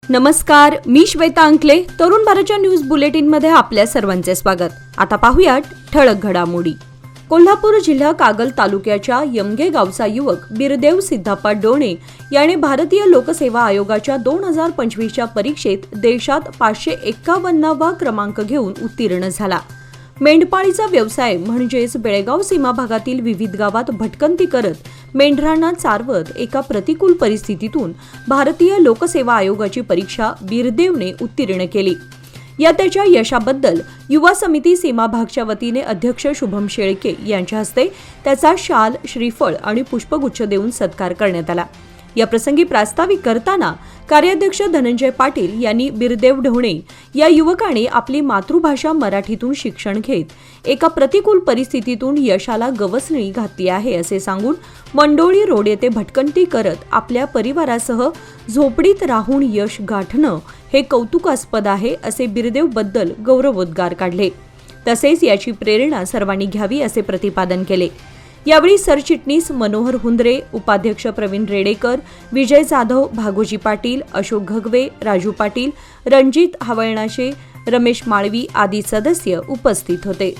नमस्कार, मी श्वेता अंकले. तरुण भारतच्या न्यूज बुलेटिनमध्ये आपल्या सर्वांचे स्वागत. आता पाहूयात ठळक घडामोडी. कोल्हापूर जिल्हा कागल तालुक्याच्या यमगे गावचा युवक बिरदेव सिद्धप्पा डोणे याने भारतीय लोकसेवा आयोगाच्या 2025च्या परीक्षेत देशात 551वा क्रमांक घेऊन उत्तीर्ण झाला. मेंढपाळीचा व्यवसाय म्हणजेच बेळगाव सीमा भागातील विविध गावात भटकंती करत मेंढरांना चारवत एका प्रतिकूल परिस्थितीतून भारतीय लोकसेवा आयोगाची परीक्षा बिरदेवने उत्तीर्ण केली. या त्याच्या यशाबद्दल युवा समिती सीमा भागच्या वतीने अध्यक्ष शुभम शेळके यांच्या हस्ते त्याचा शाल, श्रीफळ आणि पुष्पगुच्छ देऊन सत्कार करण्यात आला. या प्रसंगी प्रास्ताविक करताना कार्याध्यक्ष धनंजय पाटील यांनी बिरदेव ढोणे या युवकाने आपली मातृभाषा मराठीतून शिक्षण घेत एका प्रतिकूल परिस्थितीतून यशाला गवसणी घातली आहे असे सांगून मंडोळी रोड येथे भटकंती करत आपल्या परिवारासह झोपडीत राहून यश गाठणं हे कौतुकास्पद आहे असे बिरदेवबद्दल गौरवोद्गार काढले. तसेच याची प्रेरणा सर्वांनी घ्यावी असे प्रतिपादन केले. यावेळी सरचिटणीस मनोहर हुंद्रे, उपाध्यक्ष प्रवीण रेडेकर, विजय जाधव, भागोजी पाटील, अशोक घगवे, राजू पाटील, रणजित हवळणाचे, रमेश माळवी आदी सदस्य उपस्थित होते.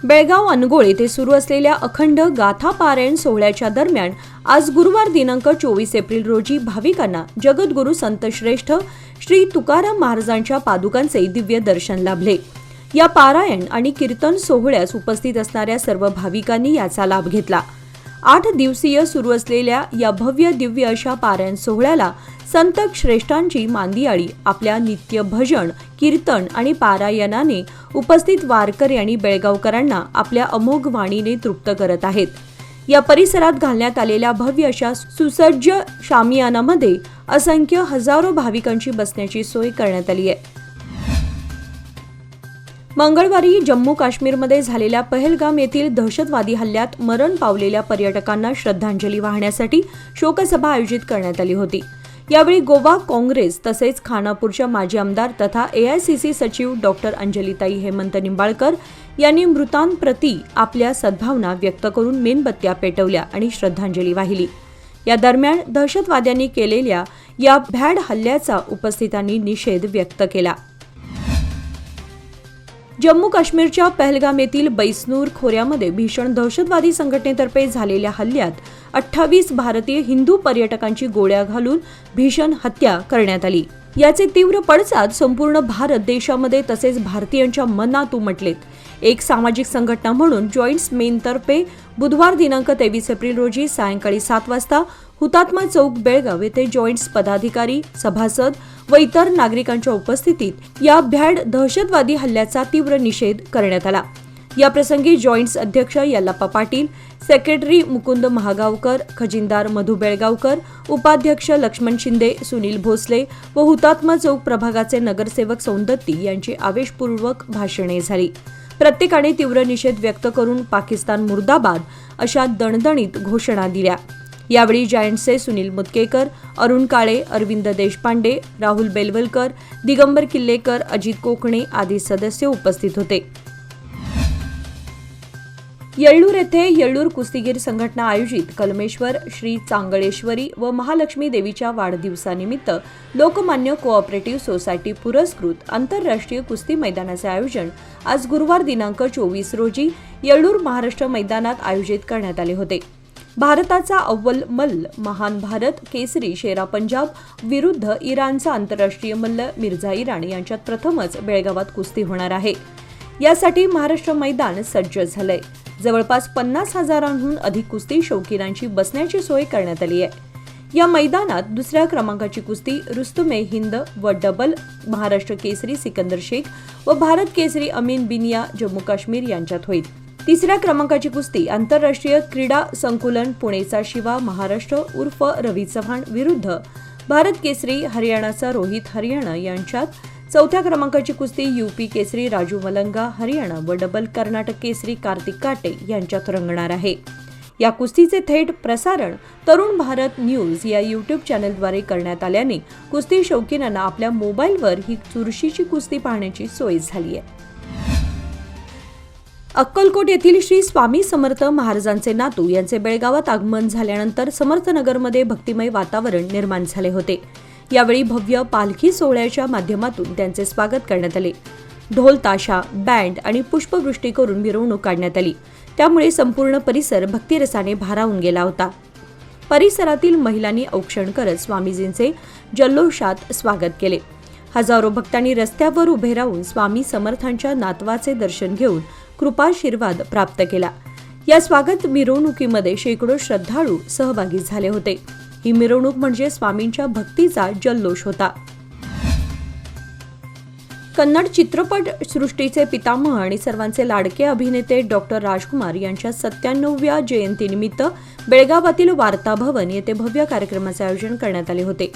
बेळगाव अनगोळ येथे सुरू असलेल्या अखंड गाथा पारायण सोहळ्याच्या दरम्यान आज गुरुवार दिनांक 24 एप्रिल रोजी भाविकांना जगद्गुरू संतश्रेष्ठ श्री तुकाराम महाराजांच्या पादुकांचे दिव्य दर्शन लाभले. या पारायण आणि कीर्तन सोहळ्यास उपस्थित असणाऱ्या सर्व भाविकांनी याचा लाभ घेतला. 8 दिवसीय सुरू असलेल्या या भव्य दिव्य अशा पारायण सोहळ्याला संत श्रेष्ठांची मांदियाळी आपल्या नित्य भजन, कीर्तन आणि पारायणाने उपस्थित वारकरी आणि बेळगावकरांना आपल्या अमोघ वाणीने तृप्त करत आहेत. या परिसरात घालण्यात आलेल्या भव्य अशा सुसज्ज शामियानामध्ये असंख्य हजारो भाविकांची बसण्याची सोय करण्यात आली आहे. मंगळवारी जम्मू काश्मीरमध्ये झालेल्या पहलगाम येथील दहशतवादी हल्ल्यात मरण पावलेल्या पर्यटकांना श्रद्धांजली वाहण्यासाठी शोकसभा आयोजित करण्यात आली होती. यावेळी गोवा काँग्रेस तसेच खानापूरच्या माजी आमदार तथा AICC सचिव डॉक्टर अंजलीताई हेमंत निंबाळकर यांनी मृतांप्रती आपल्या सद्भावना व्यक्त करून मेणबत्त्या पेटवल्या आणि श्रद्धांजली वाहिली. या दरम्यान दहशतवाद्यांनी केलेल्या या भ्याड हल्ल्याचा उपस्थितांनी निषेध व्यक्त केला. जम्मू काश्मीरच्या पहलगाम येथील बैसनूर खोऱ्यामध्ये भीषण दहशतवादी संघटनेतर्फे झालेल्या हल्ल्यात 28 भारतीय हिंदू पर्यटकांची गोळ्या घालून भीषण हत्या करण्यात आली. याचे तीव्र पडसाद संपूर्ण भारत देशामध्ये तसेच भारतीयांच्या मनात उमटलेत. एक सामाजिक संघटना म्हणून जॉईंट्स मेनतर्फे बुधवार दिनांक 23 एप्रिल रोजी सायंकाळी 7 वाजता हुतात्मा चौक बेळगाव येथे जॉईंट्स पदाधिकारी, सभासद व इतर नागरिकांच्या उपस्थितीत या भ्याड दहशतवादी हल्ल्याचा तीव्र निषेध करण्यात आला. या प्रसंगी जॉईंट्स अध्यक्ष यल्लाप्पा पाटील, सेक्रेटरी मुकुंद महागावकर, खजिनदार मधु बेळगावकर, उपाध्यक्ष लक्ष्मण शिंदे, सुनील भोसले व हुतात्मा चौक प्रभागाचे नगरसेवक सौंदत्ती यांची आवेशपूर्वक भाषणे झाली. प्रत्येकाने तीव्र निषेध व्यक्त करून पाकिस्तान मुर्दाबाद अशा दणदणीत घोषणा दिल्या. यावेळी जायंट्सचे सुनील मुदकेकर, अरुण काळे, अरविंद देशपांडे, राहुल बेलवलकर, दिगंबर किल्लेकर, अजित कोकणे आदी सदस्य उपस्थित होते. येळ्ळूर येथे येळ्ळूर कुस्तीगीर संघटना आयोजित कलमेश्वर, श्री चांगळेश्वरी व महालक्ष्मी देवीच्या वाढदिवसानिमित्त लोकमान्य कोऑपरेटिव्ह सोसायटी पुरस्कृत आंतरराष्ट्रीय कुस्ती मैदानाचे आयोजन आज गुरुवार दिनांक 24 रोजी येळ्ळूर महाराष्ट्र मैदानात आयोजित करण्यात आले होते. भारताचा अव्वल मल्ल महान भारत केसरी शेरा पंजाब विरुद्ध इराणचा आंतरराष्ट्रीय मल्ल मिर्झा इराण यांच्यात प्रथमच बेळगावात कुस्ती होणार आहे. यासाठी महाराष्ट्र मैदान सज्ज झालंय. जवळपास 50,000हून अधिक कुस्ती शौकीनांची बसण्याची सोय करण्यात आली आहे. या मैदानात दुसऱ्या क्रमांकाची कुस्ती रुस्तुमे हिंद व डबल महाराष्ट्र केसरी सिकंदर शेख व भारत केसरी अमीन बिनिया जम्मू काश्मीर यांच्यात होईल. तिसऱ्या क्रमांकाची कुस्ती आंतरराष्ट्रीय क्रीडा संकुलन पुणेचा शिवा महाराष्ट्र उर्फ रवी चव्हाण विरुद्ध भारत केसरी हरियाणाचा रोहित हरियाणा यांच्यात, चौथ्या क्रमांकाची कुस्ती UP केसरी राजू मलंगा हरियाणा व डबल कर्नाटक केसरी कार्तिक काटे यांच्यात रंगणार आहे. या कुस्तीचे थेट प्रसारण तरुण भारत न्यूज या YouTube चॅनलद्वारे करण्यात आल्याने कुस्ती शौकीनांना आपल्या मोबाईलवर ही चुरशीची कुस्ती पाहण्याची सोय झाली आहे. अक्कलकोट येथील श्री स्वामी समर्थ महाराजांचे नातू यांचे बेळगावात आगमन झाल्यानंतर समर्थनगरमध्ये भक्तिमय वातावरण निर्माण झाले होते। यावेळी भव्य पालखी सोहळ्याच्या माध्यमातून त्यांचे स्वागत करण्यात आले। ढोल ताशा, बँड आणि पुष्पवृष्टी करून मिरवणूक काढण्यात आली। त्यामुळे संपूर्ण परिसर भक्तिरसाने भारावून गेला होता। परिसरातील महिलांनी औक्षण करत स्वामीजींचे जल्लोषात स्वागत केले। हजारो भक्तांनी रस्त्यावर उभे राहून स्वामी समर्थांच्या नातवाचे दर्शन घेऊन कृपाशीर्वाद प्राप्त केला। या स्वागत मिरवणुकीमध्ये शेकडो श्रद्धाळू सहभागी झाले होते। ही मिरवणूक म्हणजे स्वामींच्या भक्तीचा जल्लोष होता। कन्नड चित्रपट सृष्टीचे पितामह आणि सर्वांचे लाडके अभिनेते डॉक्टर राजकुमार यांच्या 97व्या जयंतीनिमित्त बेळगावातील वार्ता भवन येथे भव्य कार्यक्रमाचे आयोजन करण्यात आले होते।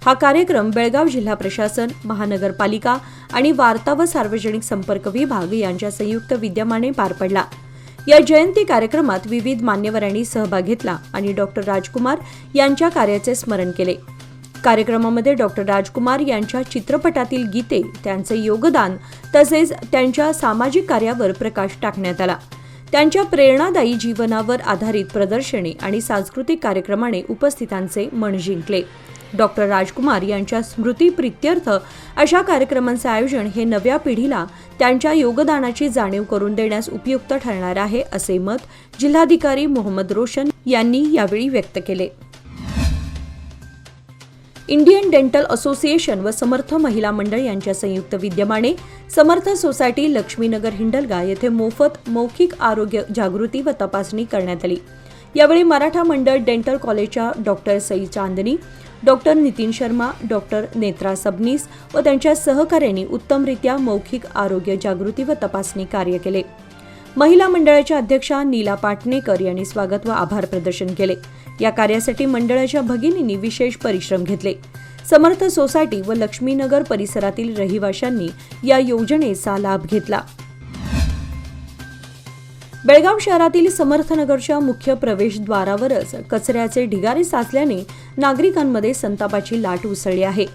हा कार्यक्रम बेळगाव जिल्हा प्रशासन, महानगरपालिका आणि वार्ता व सार्वजनिक संपर्क विभाग यांच्या संयुक्त विद्यमाने पार पडला। या जयंती कार्यक्रमात विविध मान्यवरांनी सहभाग घेतला आणि डॉक्टर राजकुमार यांच्या कार्याचे स्मरण केले। कार्यक्रमामध्ये डॉक्टर राजकुमार यांच्या चित्रपटातील गीते, त्यांचे योगदान तसेच त्यांच्या सामाजिक कार्यावर प्रकाश टाकण्यात आला। त्यांच्या प्रेरणादायी जीवनावर आधारित प्रदर्शने आणि सांस्कृतिक कार्यक्रमाने उपस्थितांचे मन जिंकले। डॉक्टर राजकुमार यांच्या स्मृतीप्रित्यर्थ अशा कार्यक्रमांचे आयोजन हे नव्या पिढीला त्यांच्या योगदानाची जाणीव करून देण्यास उपयुक्त ठरणार आहे, असे मत जिल्हाधिकारी मोहम्मद रोशन यांनी यावेळी व्यक्त केले। इंडियन डेंटल असोसिएशन व समर्थ महिला मंडळ यांच्या संयुक्त विद्यमाने समर्थ सोसायटी लक्ष्मीनगर हिंडलगा येथे मोफत मौखिक आरोग्य जागृती व तपासणी करण्यात आली। यावेळी मराठा मंडळ डेंटल कॉलेजच्या doctor Sai Chandni, doctor Nitin Sharma, doctor Netra Sabnis व त्यांच्या सहकाऱ्यांनी उत्तमरित्या मौखिक आरोग्य जागृती व तपासणी कार्य केले। महिला मंडळाच्या अध्यक्षा नीला पाटणेकर यांनी स्वागत व आभार प्रदर्शन केले। या कार्यासाठी मंडळाच्या भगिनींनी विशेष परिश्रम घेतले। समर्थ सोसायटी व लक्ष्मीनगर परिसरातील रहिवाशांनी या योजनेचा लाभ घेतला। बेळगाव शहरातील समर्थनगरच्या मुख्य प्रवेशद्वारावरच कचऱ्याचे ढिगारे साचल्याने नागरिकांमध्ये संतापाची लाट उसळली आहे।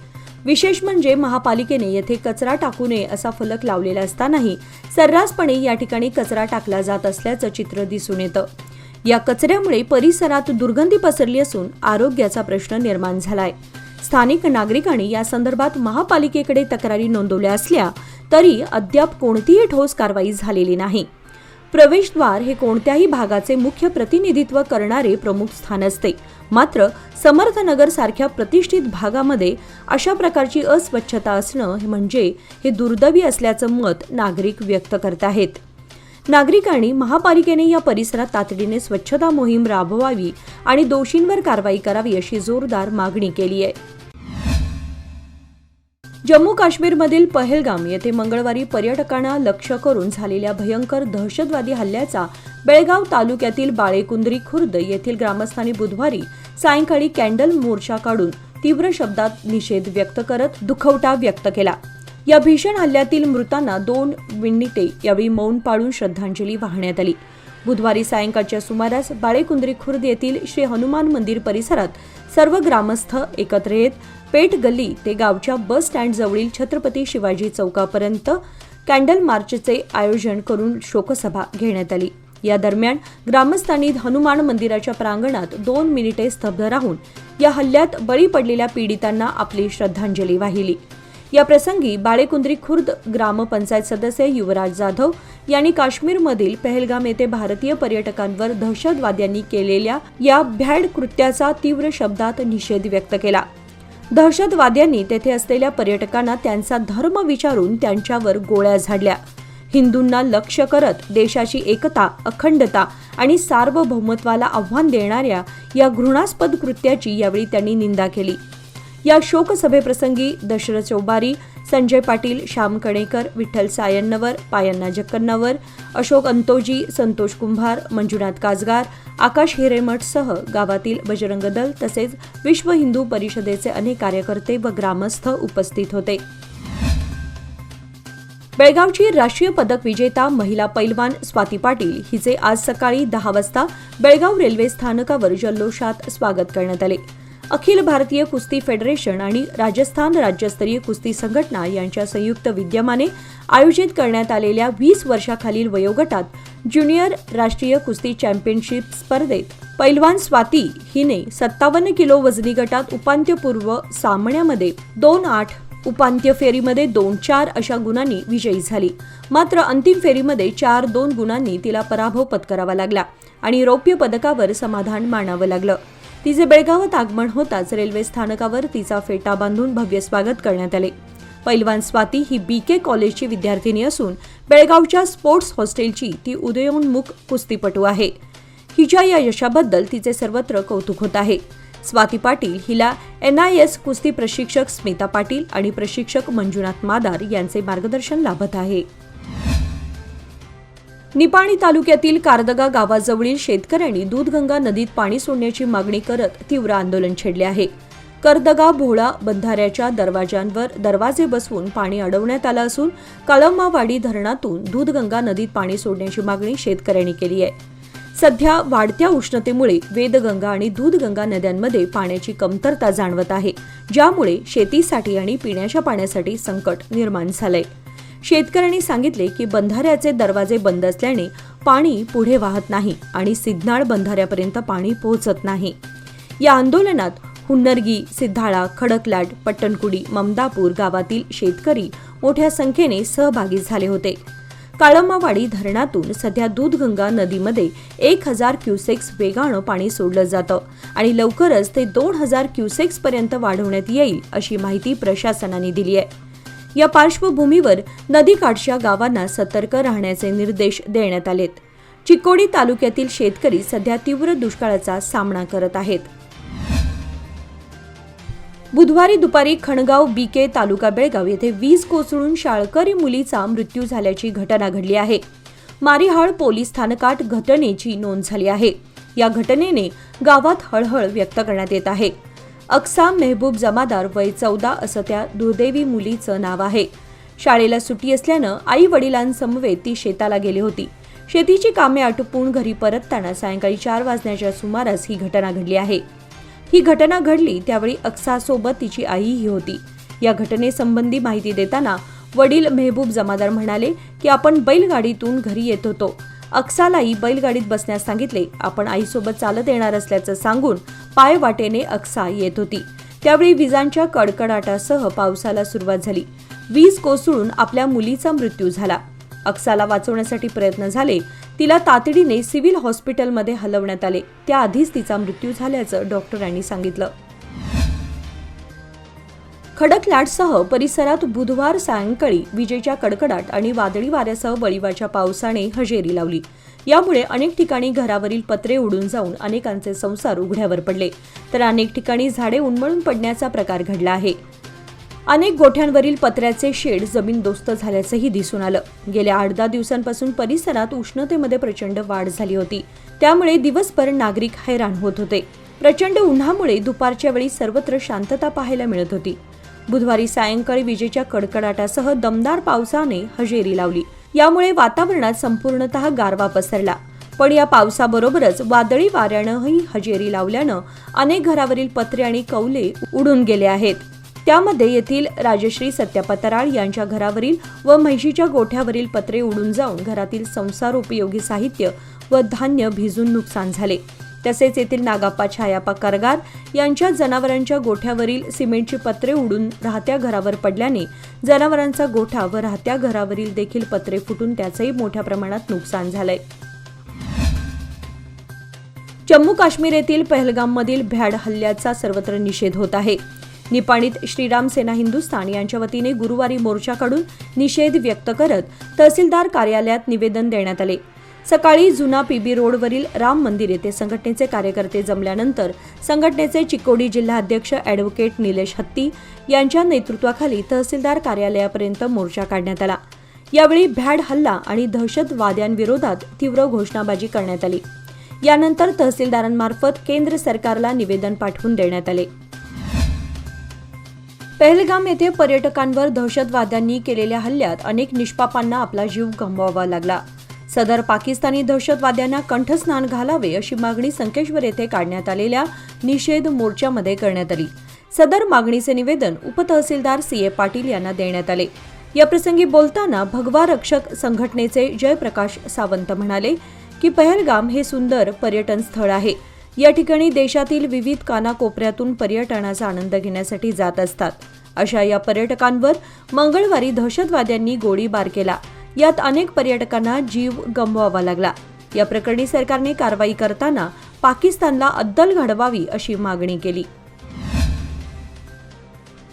विशेष म्हणजे महापालिकेने येथे कचरा टाकू नये असा फलक लावलेला असतानाही सर्रासपणे या ठिकाणी कचरा टाकला जात असल्याचं चित्र दिसून येतं। या कचऱ्यामुळे परिसरात दुर्गंधी पसरली असून आरोग्याचा प्रश्न निर्माण झालाय। स्थानिक नागरिकांनी या संदर्भात महापालिकेकडे तक्रारी नोंदवल्या असल्या तरी अद्याप कोणतीही ठोस कारवाई झालेली नाही। प्रवेशद्वार हे कोणत्याही भागाचे मुख्य प्रतिनिधित्व करणारे प्रमुख स्थान असते, मात्र समर्थनगर सारख्या प्रतिष्ठित भागामध्ये अशा प्रकारची अस्वच्छता असणं म्हणजे हे दुर्दैवी असल्याचं मत नागरिक व्यक्त करत आहेत। नागरिकांनी महापालिकेने या परिसरात तातडीने स्वच्छता मोहीम राबवावी आणि दोषींवर कारवाई करावी अशी जोरदार मागणी केली आहे। जम्मू काश्मीरमधील पहलगाम येथे मंगळवारी पर्यटकांना लक्ष्य करून झालेल्या भयंकर दहशतवादी हल्ल्याचा बेळगाव तालुक्यातील बाळेकुंद्री खुर्द येथील ग्रामस्थांनी बुधवारी सायंकाळी कॅन्डल मोर्चा काढून तीव्र शब्दात निषेध व्यक्त करत दुखवटा व्यक्त केला। या भीषण हल्ल्यातील मृतांना 2 मिनिटे यावेळी मौन पाळून श्रद्धांजली वाहण्यात आली। बुधवारी सायंकाळच्या सुमारास बाळेकुंद्री खुर्द येथील श्री हनुमान मंदिर परिसरात सर्व ग्रामस्थ एकत्र येत पेठ गल्ली ते गावच्या बस स्टँड जवळील छत्रपती शिवाजी चौकापर्यंत कॅन्डल मार्चचे आयोजन करून शोकसभा घेण्यात आली। या दरम्यान ग्रामस्थांनी हनुमान मंदिराच्या प्रांगणात 2 मिनिटे स्तब्ध राहून या हल्ल्यात बळी पडलेल्या पीडितांना आपली श्रद्धांजली वाहिली। या प्रसंगी बाळेकुंद्री खुर्द ग्रामपंचायत सदस्य युवराज जाधव यांनी काश्मीरमधील पहलगाम येथे भारतीय पर्यटकांवर दहशतवाद्यांनी केलेल्या या भ्याड कृत्याचा तीव्र शब्दात निषेध व्यक्त केला। दहशतवाद्यांनी तेथे असलेल्या पर्यटकांना त्यांचा धर्म विचारून त्यांच्यावर गोळ्या झाडल्या। हिंदूंना लक्ष्य करत देशाची एकता, अखंडता आणि सार्वभौमत्वाला आव्हान देणाऱ्या या घृणास्पद कृत्याची यावेळी त्यांनी निंदा केली। या शोकसभेप्रसंगी दशरथ चौबारी, संजय पाटील, श्याम कणेकर, विठ्ठल सायन्नवर, पायन्ना जक्कन्नावर, अशोक अंतोजी, संतोष कुंभार, मंजुनाथ काजगार, आकाश हिरेमठसह गावातील बजरंग दल तसेच विश्व हिंदू परिषदेचे अनेक कार्यकर्ते व ग्रामस्थ उपस्थित होते। बेळगावची राष्ट्रीय पदक विजेता महिला पैलवान स्वाती पाटील हिचे आज सकाळी 10 वाजता बेळगाव रेल्वे स्थानकावर जल्लोषात स्वागत करण्यात आले। अखिल भारतीय कुस्ती फेडरेशन आणि राजस्थान राज्यस्तरीय कुस्ती संघटना यांच्या संयुक्त विद्यमाने आयोजित करण्यात आलेल्या 20 वर्षाखालील वयोगटात ज्युनियर राष्ट्रीय कुस्ती चॅम्पियनशिप स्पर्धेत पैलवान स्वाती हिने 57 किलो वजनी गटात उपांत्यपूर्व सामन्यामध्ये 2-8, उपांत्य फेरीमध्ये 2-4 अशा गुणांनी विजयी झाली. मात्र अंतिम फेरीमध्ये 4-2 गुणांनी तिला पराभव पत्करावा लागला आणि रौप्य पदकावर समाधान मानावं लागलं. तिचे बेळगावात आगमन होताच रेल्वे स्थानकावर तिचा फेटा बांधून भव्य स्वागत करण्यात आले. पैलवान स्वाती ही BK कॉलेजची विद्यार्थिनी असून बेळगावच्या स्पोर्ट्स हॉस्टेलची ती उदयोन्मुख कुस्तीपटू आहे. हिच्या या यशाबद्दल तिचे सर्वत्र कौतुक होत आहे. स्वाती पाटील हिला NIS कुस्ती प्रशिक्षक स्मिता पाटील आणि प्रशिक्षक मंजुनाथ मादार यांचे मार्गदर्शन लाभत आहे. निपाणी तालुक्यातील कारदगा गावाजवळील शेतकऱ्यांनी दूधगंगा नदीत पाणी सोडण्याची मागणी करत तीव्र आंदोलन छेडले आहे. करदगा भोळा बंधाऱ्याच्या दरवाजांवर दरवाजे बसवून पाणी अडवण्यात आलं असून काळंबावाडी धरणातून दूधगंगा नदीत पाणी सोडण्याची मागणी शेतकऱ्यांनी केली आहे. सध्या वाढत्या उष्णतेमुळे वेदगंगा आणि दूधगंगा नद्यांमध्ये पाण्याची कमतरता जाणवत आहे, ज्यामुळे शेतीसाठी आणि पिण्याच्या पाण्यासाठी संकट निर्माण झालंय. शेतकऱ्यांनी सांगितले की बंधाऱ्याचे दरवाजे बंद असल्याने पाणी पुढे वाहत नाही आणि सिद्धनाळ बंधाऱ्यापर्यंत पाणी पोहोचत नाही. या आंदोलनात हुन्नरगी, सिद्धाळा, खडकलाट, पट्टणकुडी, ममदापूर गावातील शेतकरी मोठ्या संख्येने सहभागी झाले होते. काळंबावाडी धरणातून सध्या दूधगंगा नदीमध्ये 1000 क्युसेक्स वेगानं पाणी सोडलं जातं आणि लवकरच ते 2000 क्युसेक्स पर्यंत वाढवण्यात येईल अशी माहिती प्रशासनाने दिली आहे. या पार्श्वभूमीवर नदीकाठच्या गावांना सतर्क राहण्याचे निर्देश देण्यात आलेत. चिकोडी तालुक्यातील शेतकरी सध्या तीव्र दुष्काळाचा सामना करत आहेत. बुधवारी दुपारी खणगाव BK तालुका बेळगाव येथे वीज कोसळून शाळकरी मुलीचा मृत्यू झाल्याची घटना घडली आहे. मारिहाळ पोलीस स्थानकात घटनेची नोंद झाली आहे. या घटनेने गावात हळहळ व्यक्त करण्यात येत आहे. अक्सा मेहबूब जमादार वय 14 असं त्या दुर्दैवी मुलीचं नाव आहे. शाळेला सुट्टी असल्यानं आई वडिलांसमवेत ती शेताला गेली होती. शेतीची कामे आटोपून घरी परतताना सायंकाळी 4 वाजण्याच्या सुमारास ही घटना घडली आहे. ही घटना घडली त्यावेळी अक्सासोबत तिची आईही होती. या घटनेसंबंधी माहिती देताना वडील मेहबूब जमादार म्हणाले की आपण बैलगाडीतून घरी येत होतो. अक्सालाही बैलगाडीत बसण्यास सांगितले. आपण आईसोबत चालत येणार असल्याचं सांगून पाय वाटेने अक्सा येत होती. त्यावेळी विजांच्या कडकडाटासह पावसाला सुरुवात झाली. वीज कोसळून आपल्या मुलीचा मृत्यू झाला. अक्साला वाचवण्यासाठी प्रयत्न झाले. तिला तातडीने सिव्हिल हॉस्पिटलमध्ये हलवण्यात आले. त्याआधीच तिचा मृत्यू झाल्याचं डॉक्टरांनी सांगितलं. खडकलाटसह परिसरात बुधवार सायंकाळी विजेच्या कडकडाट आणि वादळी वाऱ्यासह वळीवाच्या पावसाने हजेरी लावली. यामुळे अनेक ठिकाणी घरावरील पत्रे उडून जाऊन अनेकांचे संसार उघड्यावर पडले, तर अनेक ठिकाणी झाडे उन्मळून पडण्याचा प्रकार घडला आहे. अनेक गोठ्यांवरील पत्र्याचे शेड जमीनदोस्त झाल्याचंही दिसून आलं. गेल्या 8-10 दिवसांपासून परिसरात उष्णतेमध्ये प्रचंड वाढ झाली होती. त्यामुळे दिवसभर नागरिक हैराण होत होते. प्रचंड उन्हामुळे दुपारच्या वेळी सर्वत्र शांतता पाहायला मिळत होती. बुधवारी सायंकाळी विजेच्या कडकडाटासह दमदार पावसाने हजेरी लावली. यामुळे वातावरणात संपूर्णतः गारवा पसरला. पण या पावसाबरोबरच वादळी वाऱ्यानंही हजेरी लावल्यानं अनेक घरावरील पत्रे आणि कौले उडून गेले आहेत. त्यामध्ये येथील राजश्री सत्यापतराळ यांच्या घरावरील व म्हैशीच्या गोठ्यावरील पत्रे उडून जाऊन घरातील संसारोपयोगी साहित्य व धान्य भिजून नुकसान झाले. तसेच येथील नागाप्पा छायाप्पा करगार यांच्या जनावरांच्या गोठ्यावरील सिमेंटची पत्रे उडून राहत्या घरावर पडल्याने जनावरांचा गोठा व राहत्या घरावरील देखील पत्रे फुटून त्याचंही मोठ्या प्रमाणात नुकसान झालंय. जम्मू काश्मीर येथील पहलगाममधील भ्याड हल्ल्याचा सर्वत्र निषेध होत आहे. निपाणीत श्रीराम सेना हिंदुस्थान यांच्या वतीने गुरुवारी मोर्चा काढून निषेध व्यक्त करत तहसीलदार कार्यालयात निवेदन देण्यात आले. सकाळी जुना PB रोडवरील राम मंदिर येथे संघटनेचे कार्यकर्ते जमल्यानंतर संघटनेचे चिकोडी जिल्हाध्यक्ष ॲडव्होकेट निलेश हत्ती यांच्या नेतृत्वाखाली तहसीलदार कार्यालयापर्यंत मोर्चा काढण्यात आला. यावेळी भ्याड हल्ला आणि दहशतवाद्यांविरोधात तीव्र घोषणाबाजी करण्यात आली. यानंतर तहसीलदारांमार्फत केंद्र सरकारला निवेदन पाठवून देण्यात आले. पहलगाम येथे पर्यटकांवर दहशतवाद्यांनी केलेल्या हल्ल्यात अनेक निष्पापांना आपला जीव गमवावा लागला. सदर पाकिस्तानी दहशतवाद्यांना कंठस्नान घालावे अशी मागणी संकेश्वर येथे काढण्यात आलेल्या निषेध मोर्चामध्ये करण्यात आली. सदर मागणीचे निवेदन उपतहसीलदार CA पाटील यांना देण्यात आले. याप्रसंगी बोलताना भगवा रक्षक संघटनेचे जयप्रकाश सावंत म्हणाले की पहलगाम हे सुंदर पर्यटन स्थळ आहे. या ठिकाणी देशातील विविध कानाकोपऱ्यातून पर्यटनाचा आनंद घेण्यासाठी जात असतात. अशा या पर्यटकांवर मंगळवारी दहशतवाद्यांनी गोळीबार केला. यात अनेक पर्यटकांना जीव गमवावा लागला. या प्रकरणी सरकारने कारवाई करताना पाकिस्तानला अद्दल घडवावी अशी मागणी केली.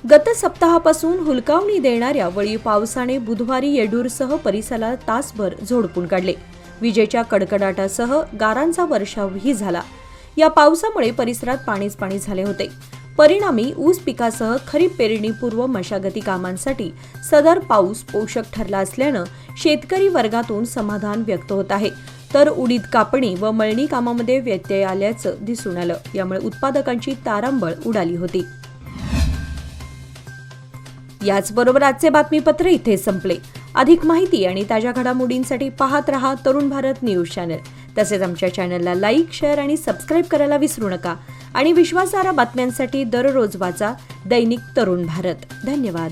गत सप्ताहापासून हुलकावणी देणाऱ्या वळीव पावसाने बुधवारी येडूरसह परिसराला तासभर झोडपून काढले. विजेच्या कडकडाटासह गारांचा वर्षावही झाला. या पावसामुळे परिसरात पाणीच पाणी झाले होते. परिणामी ऊस पिकासह खरीप पेरणीपूर्व मशागती कामांसाठी सदर पाऊस पोषक ठरला असल्यानं शेतकरी वर्गातून समाधान व्यक्त होत आहे. तर उडीद कापणी व मळणी कामामध्ये व्यत्यय आल्याचं दिसून आलं. यामुळे उत्पादकांची तारांबळ उडाली होती. याचबरोबर आजचे बातमीपत्र इथे संपले. अधिक माहिती आणि ताज्या घडामोडींसाठी पाहत रहा तरुण भारत न्यूज चॅनल. तसेच आमच्या चॅनलला लाईक, शेअर आणि सबस्क्राईब करायला विसरू नका. आणि विश्वासार्ह बातम्यांसाठी दररोज वाचा दैनिक तरुण भारत. धन्यवाद.